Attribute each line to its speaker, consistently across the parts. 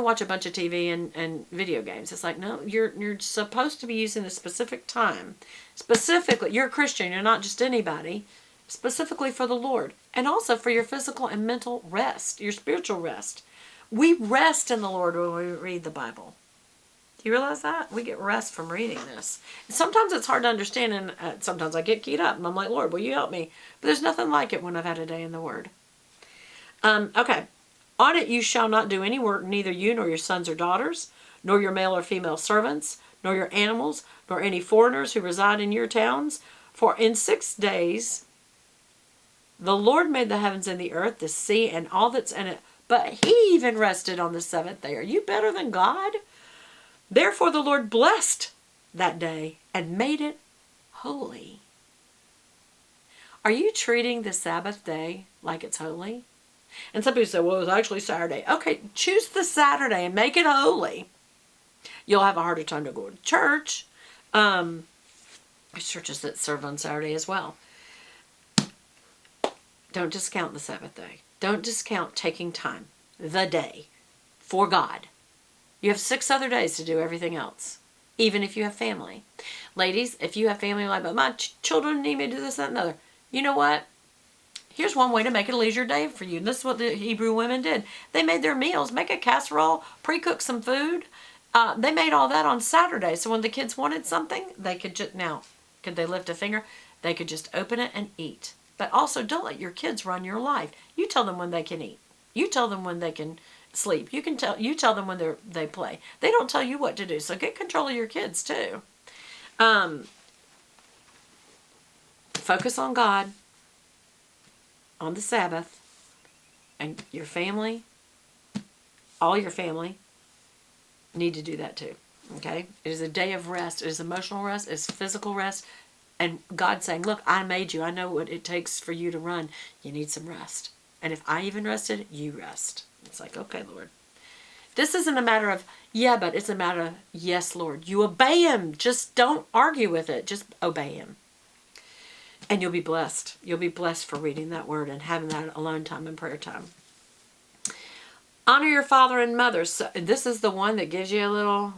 Speaker 1: watch a bunch of TV and video games. It's like, no, you're supposed to be using a specific time. Specifically, you're a Christian. You're not just anybody. Specifically for the Lord. And also for your physical and mental rest. Your spiritual rest. We rest in the Lord when we read the Bible. Do you realize that? We get rest from reading this. And sometimes it's hard to understand, and sometimes I get keyed up, and I'm like, Lord, will you help me? But there's nothing like it when I've had a day in the Word. Okay. On it you shall not do any work, neither you nor your sons or daughters, nor your male or female servants, nor your animals, nor any foreigners who reside in your towns. For in 6 days the Lord made the heavens and the earth, the sea, and all that's in it. But he even rested on the seventh day. Are you better than God? Therefore the Lord blessed that day and made it holy. Are you treating the Sabbath day like it's holy? And some people say, well, it was actually Saturday. Okay, choose the Saturday and make it holy. You'll have a harder time to go to church. There's churches that serve on Saturday as well. Don't discount the Sabbath day. Don't discount taking time, the day, for God. You have 6 other days to do everything else, even if you have family. Ladies, if you have family, like, but my children need me to do this, that, and the other. You know what? Here's one way to make it a leisure day for you. This is what the Hebrew women did. They made their meals, make a casserole, pre-cook some food. They made all that on Saturday. So when the kids wanted something, they could just, now, could they lift a finger? They could just open it and eat. But also, don't let your kids run your life. You tell them when they can eat. You tell them when they can sleep. You tell them when they play. They don't tell you what to do. So get control of your kids too. Focus on God on the Sabbath, and your family, all your family, need to do that too. Okay? It is a day of rest. It is emotional rest. It's physical rest. And God saying, look, I made you. I know what it takes for you to run. You need some rest. And if I even rested, you rest. It's like, okay, Lord. This isn't a matter of, yeah, but it's a matter of, yes, Lord. You obey him. Just don't argue with it. Just obey him. And you'll be blessed. You'll be blessed for reading that word and having that alone time and prayer time. Honor your father and mother. So this is the one that gives you a little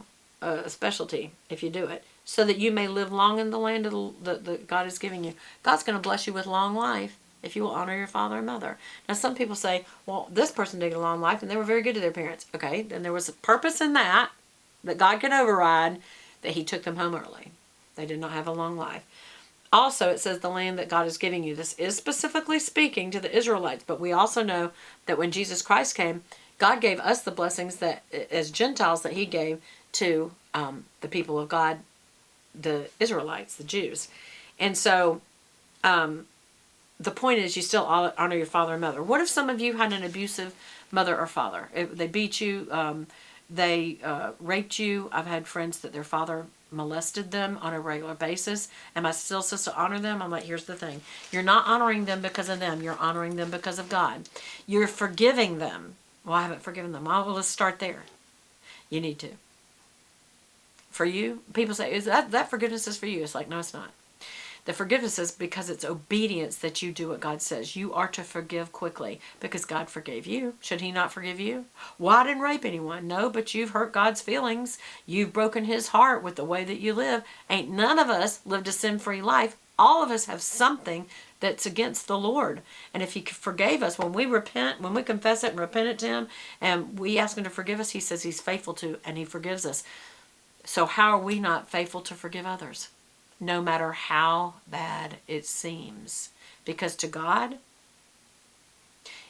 Speaker 1: specialty if you do it. So that you may live long in the land that God is giving you. God's going to bless you with long life if you will honor your father and mother. Now some people say, well, this person did a long life and they were very good to their parents. Okay, then there was a purpose in that God can override, that he took them home early. They did not have a long life. Also, it says the land that God is giving you. This is specifically speaking to the Israelites, but we also know that when Jesus Christ came, God gave us the blessings that, as Gentiles, that he gave to the people of God, the Israelites, the Jews. And so the point is, you still honor your father and mother. What if some of you had an abusive mother or father? If they beat you, they raped you. I've had friends that their father molested them on a regular basis. Am I still supposed to honor them? I'm like, here's the thing. You're not honoring them because of them. You're honoring them because of God. You're forgiving them. Well, I haven't forgiven them. Well, let's start there. You need to. For you, people say, is that forgiveness is for you? It's like, no, it's not. The forgiveness is because it's obedience that you do what God says. You are to forgive quickly because God forgave you. Should he not forgive you? Well, I didn't rape anyone. No, but you've hurt God's feelings. You've broken his heart with the way that you live. Ain't none of us lived a sin-free life. All of us have something that's against the Lord. And if he forgave us, when we repent, when we confess it and repent it to him, and we ask him to forgive us, he says he's faithful to, and he forgives us. So how are we not faithful to forgive others? No matter how bad it seems. Because to God,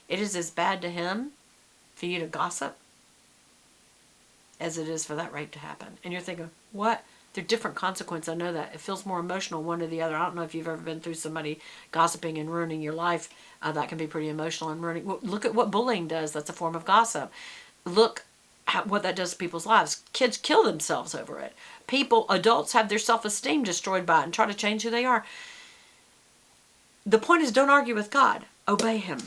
Speaker 1: it is as bad to him for you to gossip as it is for that rape to happen. And you're thinking, what? They're different consequences. I know that. It feels more emotional one or the other. I don't know if you've ever been through somebody gossiping and ruining your life. That can be pretty emotional and ruining. Well, look at what bullying does. That's a form of gossip. Look what that does to people's lives. Kids kill themselves over it. Adults have their self-esteem destroyed by it and try to change who they are. The point is, don't argue with God. Obey him.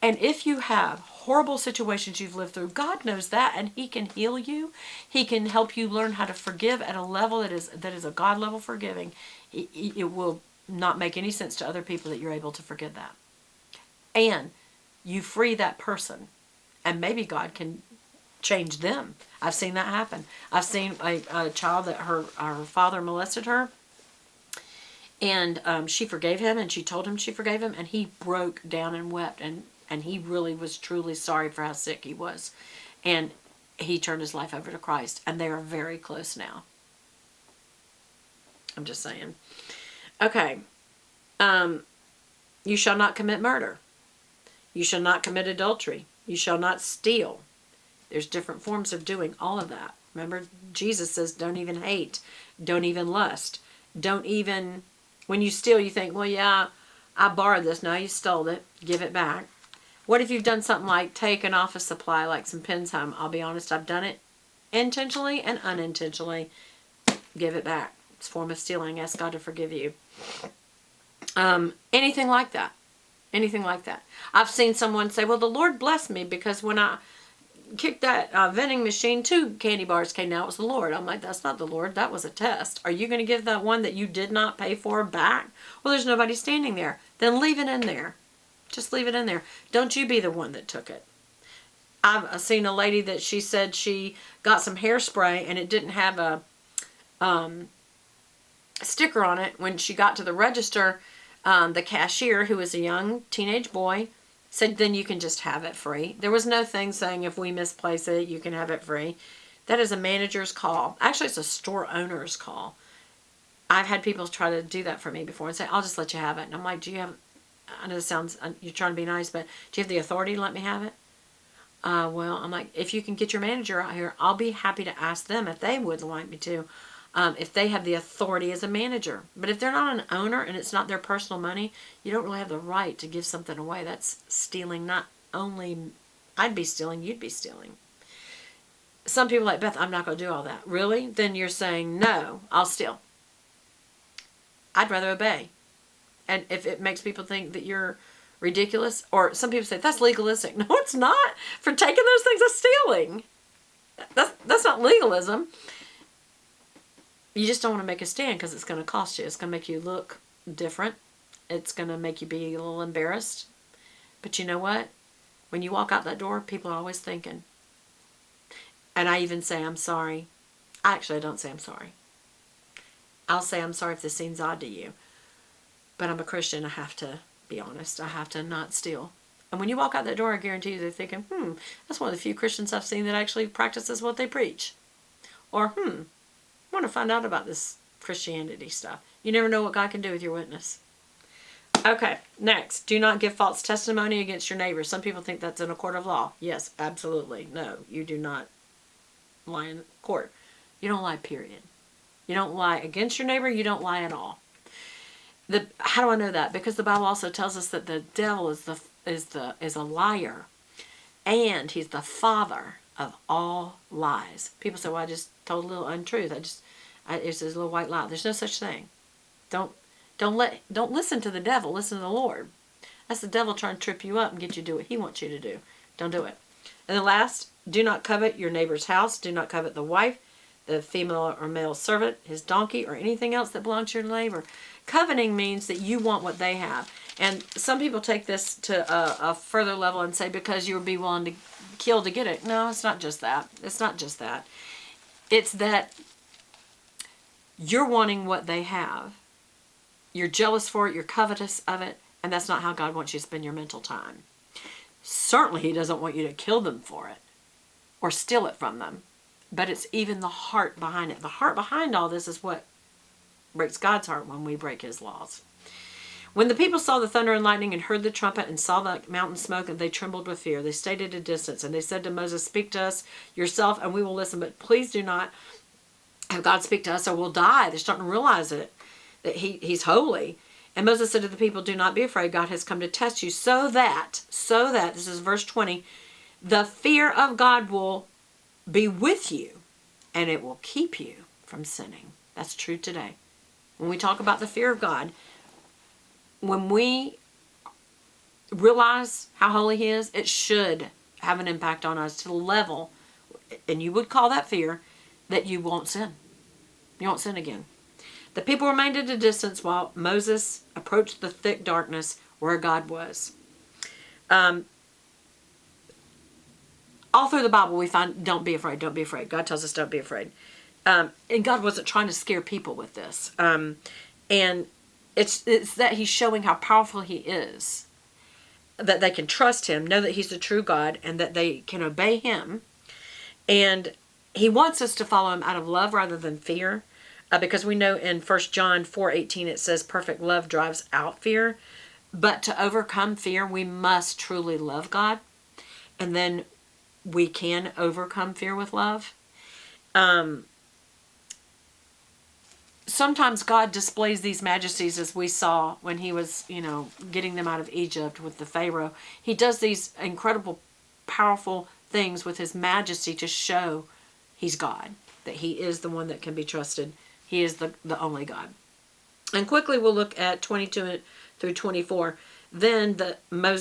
Speaker 1: And if you have horrible situations you've lived through, God knows that, and he can heal you. He can help you learn how to forgive at a level that is a God level forgiving. It will not make any sense to other people that you're able to forgive that. And you free that person. And maybe God can change them. I've seen that happen. I've seen a child that her father molested her, and she forgave him, and she told him she forgave him, and he broke down and wept, and he really was truly sorry for how sick he was. And he turned his life over to Christ, and they are very close now. I'm just saying. Okay. You shall not commit murder. You shall not commit adultery. You shall not steal. There's different forms of doing all of that. Remember, Jesus says, don't even hate. Don't even lust. Don't even, when you steal, you think, well, yeah, I borrowed this. No, you stole it. Give it back. What if you've done something like take an office supply, like some pens home? I'll be honest, I've done it intentionally and unintentionally. Give it back. It's a form of stealing. Ask God to forgive you. Anything like that. Anything like that. I've seen someone say, well, the Lord blessed me because when I kicked that vending machine, 2 candy bars came out. It was the Lord. I'm like, that's not the Lord. That was a test. Are you going to give that one that you did not pay for back? Well, there's nobody standing there. Then leave it in there. Just leave it in there. Don't you be the one that took it. I've seen a lady that she said she got some hairspray and it didn't have a sticker on it. When she got to the register, the cashier, who was a young teenage boy, said, then you can just have it free. There was no thing saying if we misplace it, you can have it free. That is a manager's call. Actually, it's a store owner's call. I've had people try to do that for me before and say, I'll just let you have it. And I'm like, do you have, I know this sounds, you're trying to be nice, but do you have the authority to let me have it? Well, I'm like, if you can get your manager out here, I'll be happy to ask them if they would like me to. If they have the authority as a manager. But if they're not an owner and it's not their personal money, you don't really have the right to give something away. That's stealing. Not only I'd be stealing, you'd be stealing. Some people are like, Beth, I'm not going to do all that. Really? Then you're saying, no, I'll steal. I'd rather obey. And if it makes people think that you're ridiculous, or some people say, that's legalistic. No, it's not. For taking those things, that's stealing. That's not legalism. You just don't want to make a stand because it's going to cost you. It's going to make you look different. It's going to make you be a little embarrassed. But you know what? When you walk out that door, people are always thinking. And I even say, I'm sorry. Actually, I don't say I'm sorry. I'll say I'm sorry if this seems odd to you. But I'm a Christian. I have to be honest. I have to not steal. And when you walk out that door, I guarantee you they're thinking, that's one of the few Christians I've seen that actually practices what they preach. Or, I want to find out about this Christianity stuff. You never know what God can do with your witness. Okay, next. Do not give false testimony against your neighbor. Some people think that's in a court of law. Yes, absolutely. No, you do not lie in court. You don't lie, period. You don't lie against your neighbor. You don't lie at all. How do I know that? Because the Bible also tells us that the devil is a liar, and he's the father of all lies. People say, well, I just told a little untruth. It's a little white lie. There's no such thing. Don't listen to the devil. Listen to the Lord. That's the devil trying to trip you up and get you to do what he wants you to do. Don't do it. And the last, do not covet your neighbor's house. Do not covet the wife, the female or male servant, his donkey, or anything else that belongs to your neighbor. Coveting means that you want what they have. And some people take this to a further level and say because you would be willing to kill to get it. No, it's not just that. It's not just that. It's that you're wanting what they have. You're jealous for it. You're covetous of it. And that's not how God wants you to spend your mental time. Certainly he doesn't want you to kill them for it or steal it from them. But it's even the heart behind it. The heart behind all this is what breaks God's heart when we break his laws. When the people saw the thunder and lightning and heard the trumpet and saw the mountain smoke, and they trembled with fear, they stayed at a distance, and they said to Moses, speak to us yourself and we will listen, but please do not have God speak to us or we'll die. They're starting to realize it, that he's holy. And Moses said to the people, do not be afraid. God has come to test you so that, this is verse 20, the fear of God will be with you and it will keep you from sinning. That's true today. When we talk about the fear of God, when we realize how holy he is, it should have an impact on us to the level, and you would call that fear, that you won't sin. You won't sin again. The people remained at a distance while Moses approached the thick darkness where God was. all through the Bible we find, don't be afraid, don't be afraid. God tells us don't be afraid. And God wasn't trying to scare people with this. And it's that he's showing how powerful he is, that they can trust him, know that he's the true God, and that they can obey him. And he wants us to follow him out of love rather than fear, because we know in 1 John 4:18 it says perfect love drives out fear. But to overcome fear, we must truly love God, and then we can overcome fear with love. Sometimes God displays these majesties, as we saw when he was, getting them out of Egypt with the Pharaoh. He does these incredible, powerful things with his majesty to show he's God, that he is the one that can be trusted. He is the only God. And quickly we'll look at 22 through 24. Then the Lord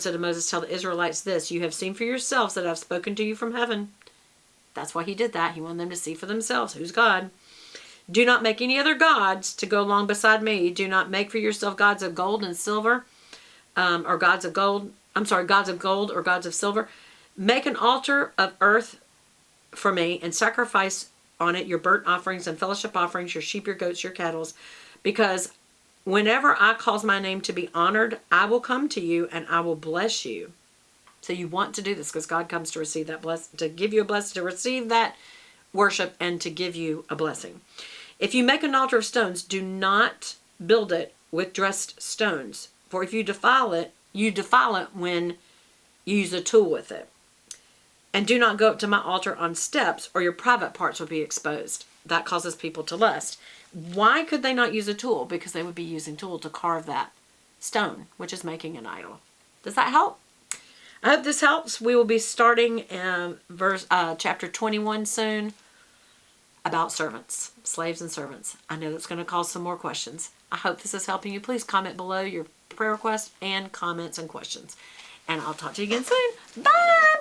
Speaker 1: said to Moses, tell the Israelites this, you have seen for yourselves that I've spoken to you from heaven. That's why he did that. He wanted them to see for themselves who's God. Do not make any other gods to go along beside me. Do not make for yourself gods of gold and silver, or gods of gold or gods of silver. Make an altar of earth for me and sacrifice on it your burnt offerings and fellowship offerings, your sheep, your goats, your cattle, because whenever I cause my name to be honored, I will come to you and I will bless you. So you want to do this because God comes to receive that to give you a blessing, to receive that worship and to give you a blessing. If you make an altar of stones, do not build it with dressed stones. For if you defile it when you use a tool with it. And do not go up to my altar on steps, or your private parts will be exposed. That causes people to lust. Why could they not use a tool? Because they would be using tool to carve that stone, which is making an idol. Does that help? I hope this helps. We will be starting chapter 21 soon, about servants, slaves and servants. I know that's going to cause some more questions. I hope this is helping you. Please comment below your prayer requests and comments and questions. And I'll talk to you again soon. Bye!